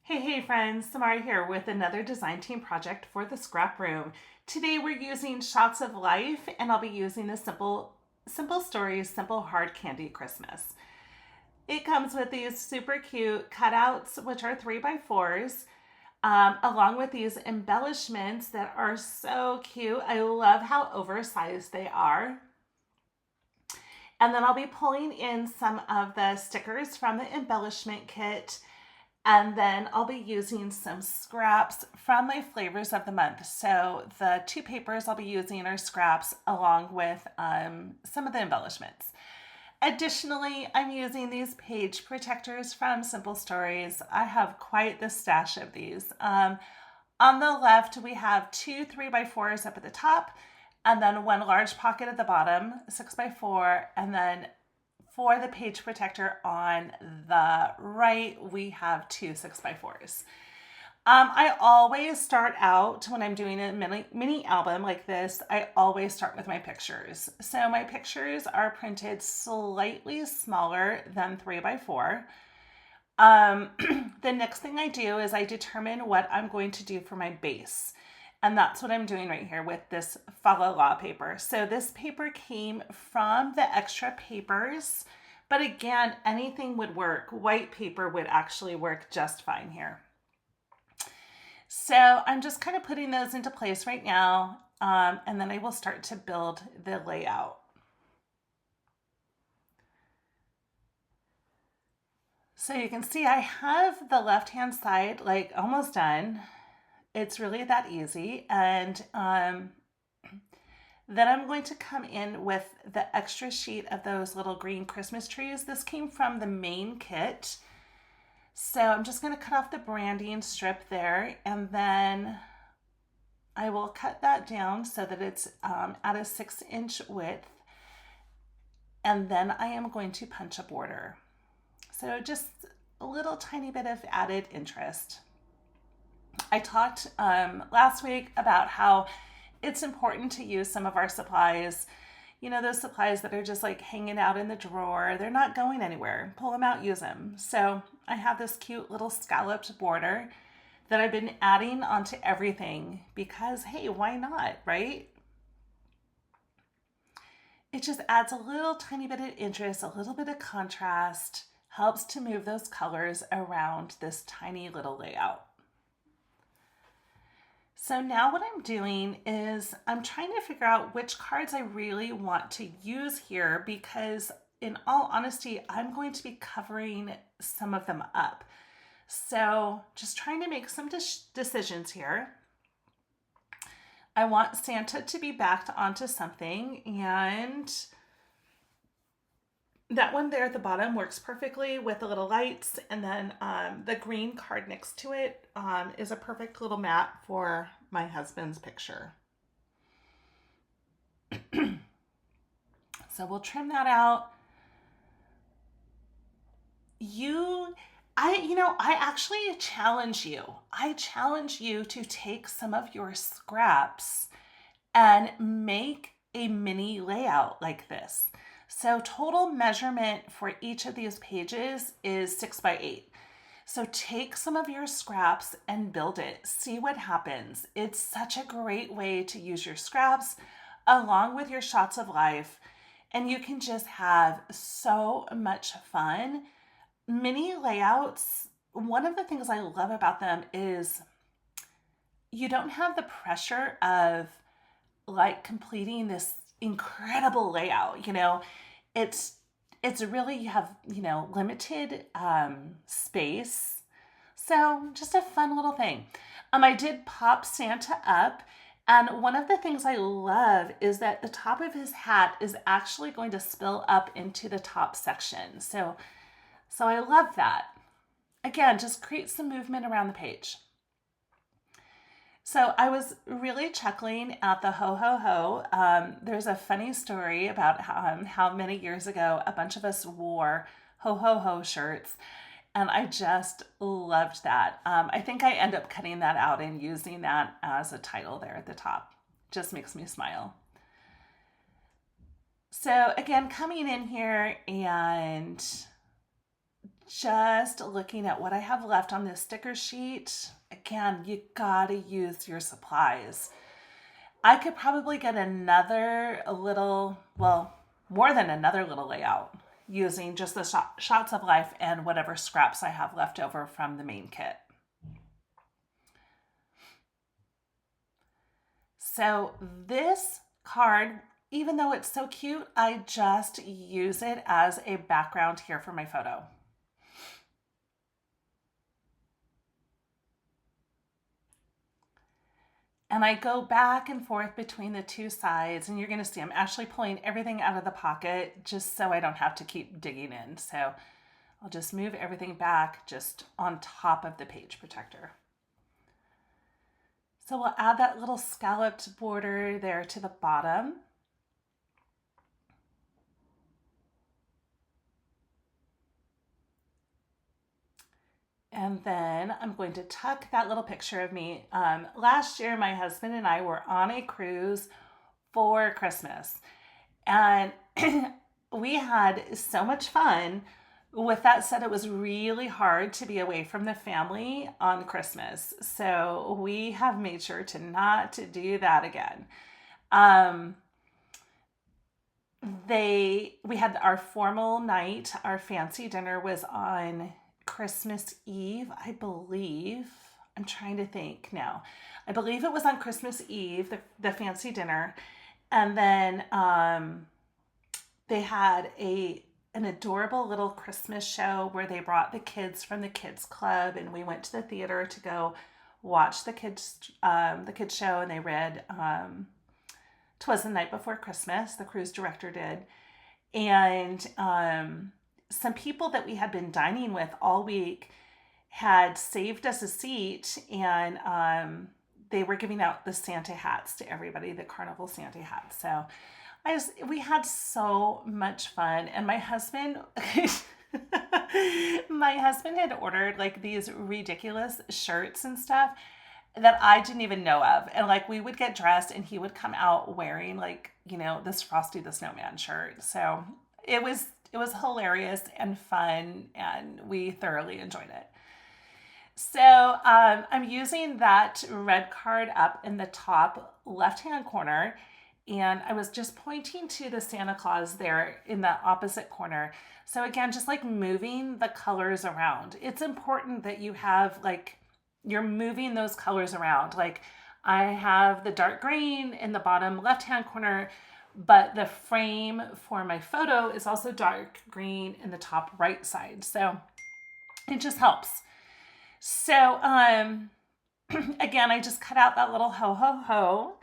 Hey friends, Samara here with another design team project for the scrap room. Today we're using shots of life and I'll be using the simple stories, simple hard candy Christmas. It comes with these super cute cutouts, which are 3x4s, along with these embellishments that are so cute. I love how oversized they are. And then I'll be pulling in some of the stickers from the embellishment kit. And then I'll be using some scraps from my flavors of the month. So the two papers I'll be using are scraps along with some of the embellishments. Additionally, I'm using these page protectors from Simple Stories. I have quite the stash of these. On the left, we have two 3x4s up at the top, and then one large pocket at the bottom, 6x4, and then for the page protector on the right, we have two 6x4s. I always start out when I'm doing a mini album like this, I always start with my pictures. So my pictures are printed slightly smaller than 3x4. The next thing I do is I determine what I'm going to do for my base. And that's what I'm doing right here with this Fa La La paper. So this paper came from the extra papers, but again, anything would work. White paper would actually work just fine here. So I'm just kind of putting those into place right now, and then I will start to build the layout. So you can see I have the left-hand side like almost done. It's really that easy. And then I'm going to come in with the extra sheet of those little green Christmas trees. This came from the main kit. So I'm just going to cut off the branding strip there, and then I will cut that down so that it's at a 6-inch width. And then I am going to punch a border. So just a little tiny bit of added interest. I talked last week about how it's important to use some of our supplies. You know, those supplies that are just like hanging out in the drawer, they're not going anywhere. Pull them out, use them. So I have this cute little scalloped border that I've been adding onto everything because, hey, why not, right? It just adds a little tiny bit of interest, a little bit of contrast, helps to move those colors around this tiny little layout. So now what I'm doing is I'm trying to figure out which cards I really want to use here because in all honesty, I'm going to be covering some of them up. So just trying to make some decisions here. I want Santa to be backed onto something, and that one there at the bottom works perfectly with the little lights, and then the green card next to it is a perfect little mat for my husband's picture. So we'll trim that out. I actually challenge you. I challenge you to take some of your scraps and make a mini layout like this. So total measurement for each of these pages is 6x8. So take some of your scraps and build it. See what happens. It's such a great way to use your scraps along with your shots of life, and you can just have so much fun. Mini layouts, one of the things I love about them is you don't have the pressure of like completing this incredible layout. It's really, you have, limited space. So just a fun little thing. I did pop Santa up, and one of the things I love is that the top of his hat is actually going to spill up into the top section. So I love that. Again, just create some movement around the page. So I was really chuckling at the ho ho ho. There's a funny story about how many years ago a bunch of us wore ho ho ho shirts, and I just loved that. I think I end up cutting that out and using that as a title there at the top. Just makes me smile. So again, coming in here and just looking at what I have left on this sticker sheet. Again, you gotta use your supplies. I could probably get another little, well, more than another little layout using just the shots of life and whatever scraps I have left over from the main kit. So this card, even though it's so cute, I just use it as a background here for my photo. And I go back and forth between the two sides, and you're going to see I'm actually pulling everything out of the pocket just so I don't have to keep digging in. So I'll just move everything back just on top of the page protector. So we'll add that little scalloped border there to the bottom. And then I'm going to tuck that little picture of me. Last year, my husband and I were on a cruise for Christmas. And we had so much fun. With that said, it was really hard to be away from the family on Christmas. So we have made sure to not do that again. We had our formal night, our fancy dinner was on Christmas Eve, I believe. I'm trying to think now. I believe it was on Christmas Eve, the fancy dinner. And then they had an adorable little Christmas show where they brought the kids from the kids club, and we went to the theater to go watch the kids show, and they read 'Twas the Night Before Christmas, the cruise director did. And some people that we had been dining with all week had saved us a seat, and they were giving out the Santa hats to everybody, the Carnival Santa hats. So we had so much fun. And my husband had ordered like these ridiculous shirts and stuff that I didn't even know of. And like we would get dressed and he would come out wearing like, this Frosty the Snowman shirt. So it was hilarious and fun, and we thoroughly enjoyed it. So I'm using that red card up in the top left-hand corner, and I was just pointing to the Santa Claus there in the opposite corner. So again, just like moving the colors around. It's important that you have you're moving those colors around. Like I have the dark green in the bottom left-hand corner, but the frame for my photo is also dark green in the top right side. So it just helps. So again, I just cut out that little ho ho ho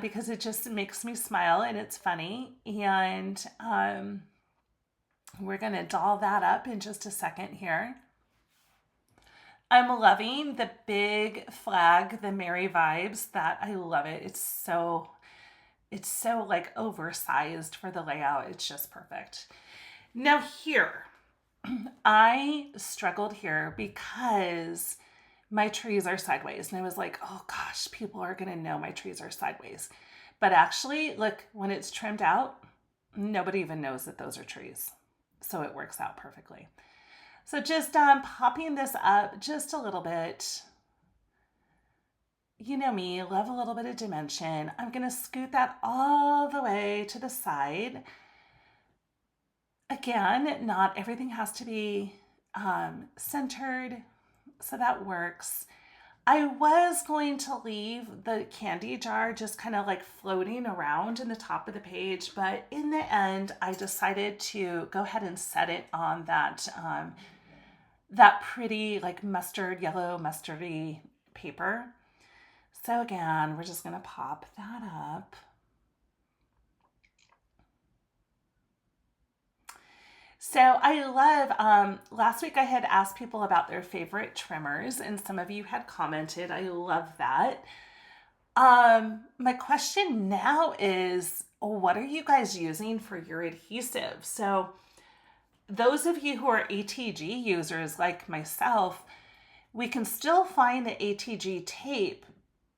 because it just makes me smile and it's funny. And we're gonna doll that up in just a second here. I'm loving the big flag, the Merry Vibes. That I love it. It's so like oversized for the layout. It's just perfect. Now here, I struggled here because my trees are sideways. And I was like, oh gosh, people are going to know my trees are sideways. But actually, look, when it's trimmed out, nobody even knows that those are trees. So it works out perfectly. So just popping this up just a little bit. You know me, love a little bit of dimension. I'm going to scoot that all the way to the side. Again, not everything has to be centered, so that works. I was going to leave the candy jar just kind of like floating around in the top of the page, but in the end, I decided to go ahead and set it on that pretty like yellow mustardy paper. So again, we're just going to pop that up. So I love, last week I had asked people about their favorite trimmers, and some of you had commented. I love that. My question now is, what are you guys using for your adhesive? So those of you who are ATG users like myself, we can still find the ATG tape,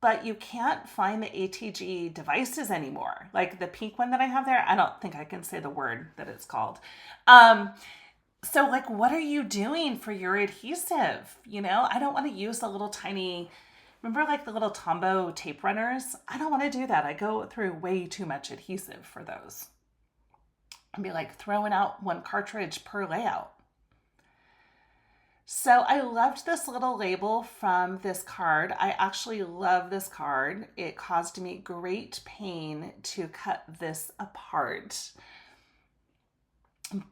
but you can't find the ATG devices anymore. Like the pink one that I have there, I don't think I can say the word that it's called. So like, what are you doing for your adhesive? You know, I don't want to use the little tiny, remember like the little Tombow tape runners? I don't want to do that. I go through way too much adhesive for those. I'd be like throwing out one cartridge per layout. So I loved this little label from this card. I actually love this card. It caused me great pain to cut this apart.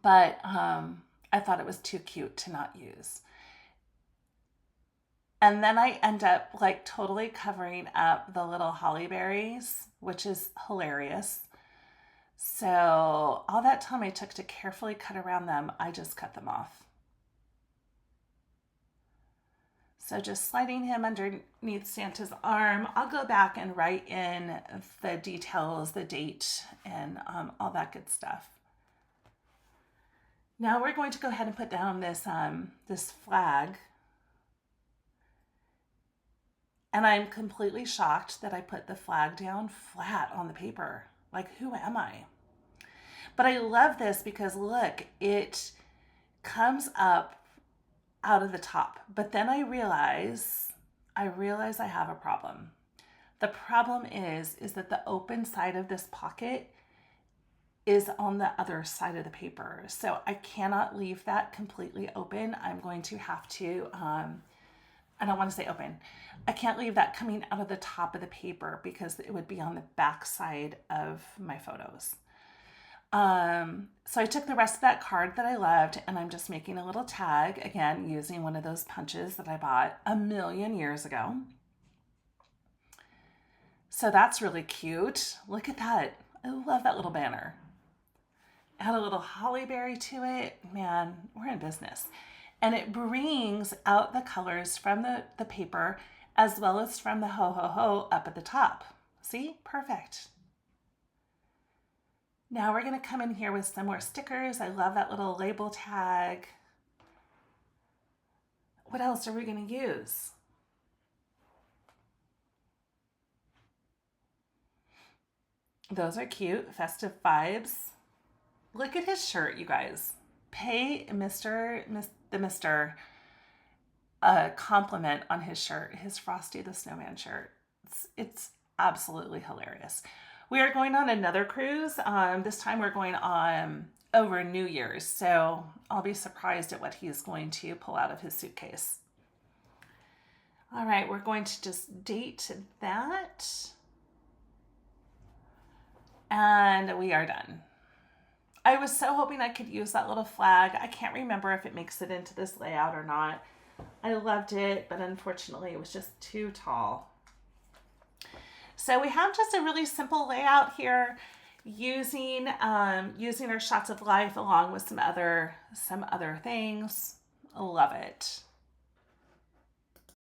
But I thought it was too cute to not use. And then I end up like totally covering up the little holly berries, which is hilarious. So all that time I took to carefully cut around them, I just cut them off. So just sliding him underneath Santa's arm, I'll go back and write in the details, the date, and all that good stuff. Now we're going to go ahead and put down this flag. And I'm completely shocked that I put the flag down flat on the paper. Like, who am I? But I love this because look, it comes up out of the top. But then I realize I have a problem. The problem is that the open side of this pocket is on the other side of the paper. So I cannot leave that completely open. I'm going to have to, I don't want to say open. I can't leave that coming out of the top of the paper because it would be on the back side of my photos. So I took the rest of that card that I loved and I'm just making a little tag, again, using one of those punches that I bought a million years ago. So that's really cute. Look at that. I love that little banner. Add a little holly berry to it. Man, we're in business. And it brings out the colors from the paper as well as from the ho ho ho up at the top. See? Perfect. Now we're going to come in here with some more stickers. I love that little label tag. What else are we going to use? Those are cute, festive vibes. Look at his shirt, you guys. Pay the Mr. a compliment on his shirt, his Frosty the Snowman shirt. It's absolutely hilarious. We are going on another cruise. This time we're going on over New Year's, so I'll be surprised at what he's going to pull out of his suitcase. All right, we're going to just date that. And we are done. I was so hoping I could use that little flag. I can't remember if it makes it into this layout or not. I loved it, but unfortunately it was just too tall. So we have just a really simple layout here using our shots of life along with some other things. Love it.